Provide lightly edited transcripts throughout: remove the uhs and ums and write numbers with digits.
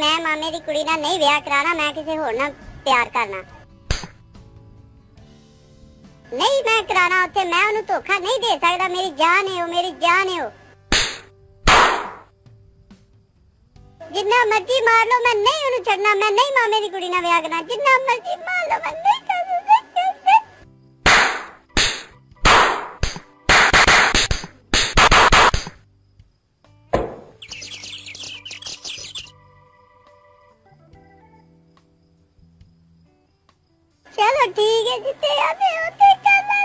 मैं मामे दी कुड़ी नाल नहीं विआह कराना, मैं किसी होर नाल प्यार करना नहीं, मैं कराना उत्थे, मैं उन्हें धोखा नहीं दे सकदा। मेरी जान है, मेरी जान है। जिन्ना मर्जी मार लो, मैं नहीं उन्हें छड़ना, मैं नहीं मामे दी कुड़ी नाल विआह करना। जिन्ना मर्जी मार लो, मैं नहीं चलो ठीक है, जितने आते होते चलो।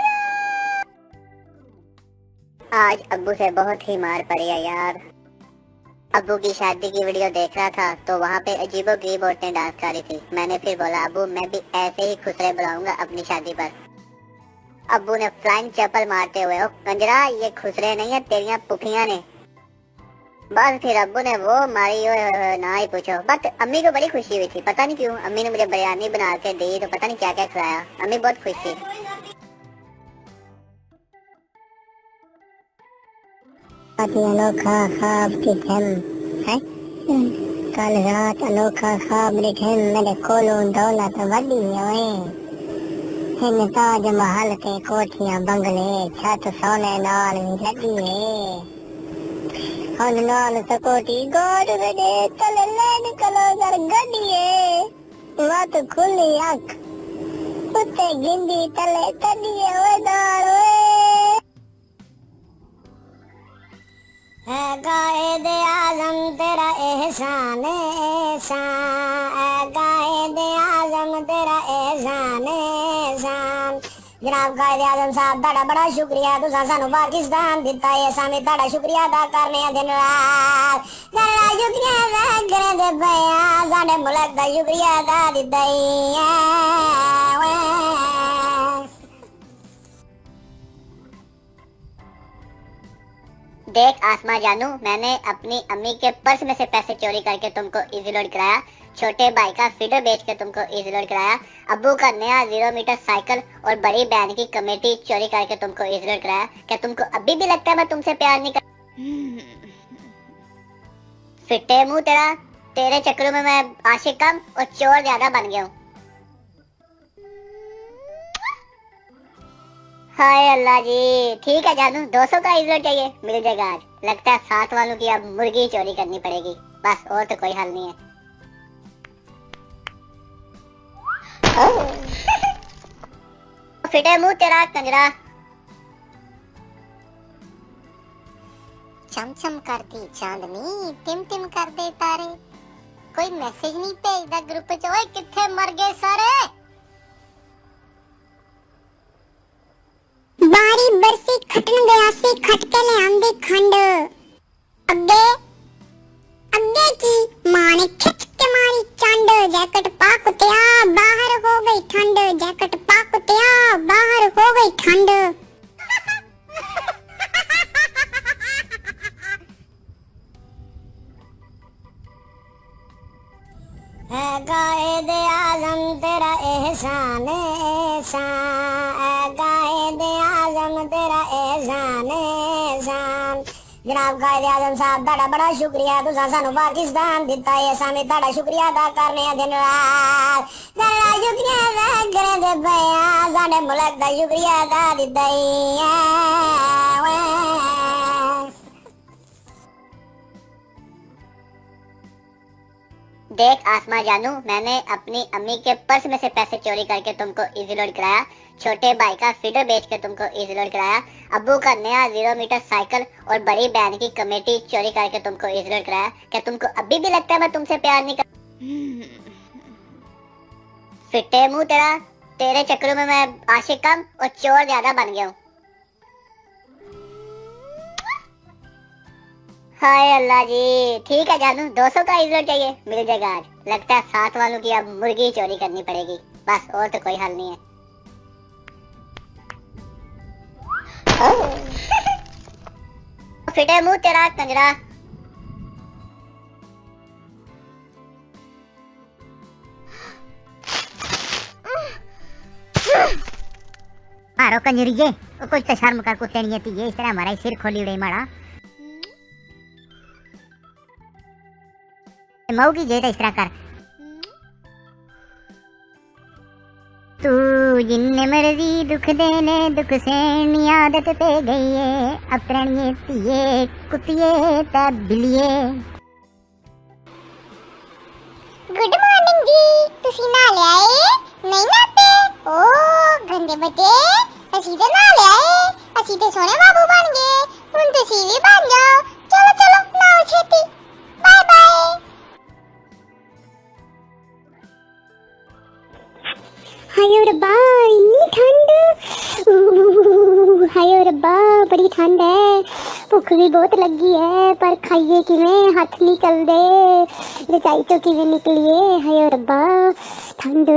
आज अब्बू से बहुत ही मार पड़ी है यार। अब्बू की शादी की वीडियो देख रहा था तो वहाँ पे अजीबोगरीब औरतें डांस कर रही थी। मैंने फिर बोला अब्बू मैं भी ऐसे ही खुसरे बुलाऊंगा अपनी शादी पर। अब्बू ने फ्लाइंग चप्पल मारते हुए, ओ कंजरा ये खुसरे नहीं है तेरियां पुफियां ने। बस फिर अब्बू ने वो मारी, ना ही पूछो। बट अम्मी को बड़ी खुशी हुई थी, पता नहीं क्यों। अम्मी ने मुझे बिरयानी बना के दी तो पता नहीं क्या क्या खिलाया। अम्मी बहुत खुश थी। अनोखा ख्वाब देखे है, कल रात अनोखा ख्वाब देखे मेरे कोलों दौलत वड्डी होए, हिन ताज महल के कोठियां बंगले छत सोने नाल लगी है, हुन नाल सकोटी गोद दे तले लैन कलो कर गड्डिए, मत खुली अख उत्ते गिंदी तले तडिए ओए दाल ओए। है गायदे आज़म तेरा एहसान एहसान, है गायदे आज़म तेरा एहसान एहसान। जनाब कायदे आज़म साहब ताड़ा बड़ा शुक्रिया, तुसा सानू पाकिस्तान दिता है, सामी ताड़ा शुक्रिया अदा करने दिन रात। सारा शुक्रिया अदा करे दे भैया, साडे मुल्क दा शुक्रिया अदा दिता है। देख आसमा जानू, मैंने अपनी अम्मी के पर्स में से पैसे चोरी करके तुमको इजी लोड कराया, छोटे भाई का फीडर बेच के तुमको इजी लोड कराया, अब्बू का नया 0 मीटर साइकिल और बड़ी बहन की कमेटी चोरी करके तुमको इजी लोड कराया। क्या तुमको अभी भी लगता है मैं तुमसे प्यार नहीं कर? फिट्टे मुंह तेरा, तेरे चक्करों में मैं आशिक कम और चोर ज्यादा बन गया हूँ। हाय अल्लाह जी, ठीक है जानू 200 का इजर चाहिए, मिल जाएगा आज। लगता है साथ वालों की अब मुर्गी चोरी करनी पड़ेगी, बस और तो कोई हल नहीं है। फिटे मुंह तेरा कंजरा। चमचम करती चांदनी, टिम टिम कर दे तारे, कोई मैसेज नहीं भेजदा ग्रुप च, ओए किथे मर गए सारे। बारी बरसी खटन गया सी, खट के ले आंदी खंड, अगे अगे की मां ने खिच के मारी चंड, जैकेट पा कुतिया बाहर हो गई ठंड, जैकेट पा कुतिया बाहर हो गई ठंड। है गायदे आज़म तेरा एहसान एहसान, है गायदे आज़म तेरा एहसान एहसान। जनाब कायदे आज़म साहब ताड़ा बड़ा शुक्रिया, तुसा सानू पाकिस्तान दिता है, सामी ताड़ा शुक्रिया अदा करने दिन रात। सारा शुक्रिया अदा करे दे भैया, साडे मुल्क दा शुक्रिया अदा दिता है। देख आसमा जानू, मैंने अपनी अम्मी के पर्स में से पैसे चोरी करके तुमको इजी लोड कराया, छोटे भाई का फीडर बेच के तुमको इजी लोड कराया, अब्बू का नया 0 मीटर साइकिल और बड़ी बहन की कमेटी चोरी करके तुमको इजी लोड कराया। क्या तुमको अभी भी लगता है मैं तुमसे प्यार नहीं कर? फिट्टे मुंह तेरा, तेरे चक्करों में मैं आशिक कम और चोर ज्यादा बन गया हूँ। हाय अल्लाह जी, ठीक है जानू 200 का इजर चाहिए, मिल जाएगा आज। लगता है साथ वालों की अब मुर्गी चोरी करनी पड़ेगी, बस और तो कोई हल नहीं है। फिटे मुंह तेरा कंजरा। मारो कंजरिए, कुछ तो शर्म कर कुत्ते नहीं थी, ये इस तरह हमारा सिर खोली उड़े मारा। मऊ की जे तो इस तरह कर। तू जिन्ने मर्जी दुख देने दुख सहनी आदत पे गई है अपने तिये कुतिये तब बिलिए। गुड मॉर्निंग जी, तुसी ना ले आए? नहीं नाते? ओ गंदे बच्चे, असी ते ना ले आए, असी ते सोने बाबू बन गए, हुण तुसी भी बन जाओ। चलो चलो नाओ छेती, बाय बाय। हायो रब्बा इतनी ठंड, हायो रब्बा बड़ी ठंड है, भुख भी बहुत लगी है पर खाइए किवें, हाथ नहीं चलदे, रजाई चो किवें निकलिए, हायो रब्बा ठंड।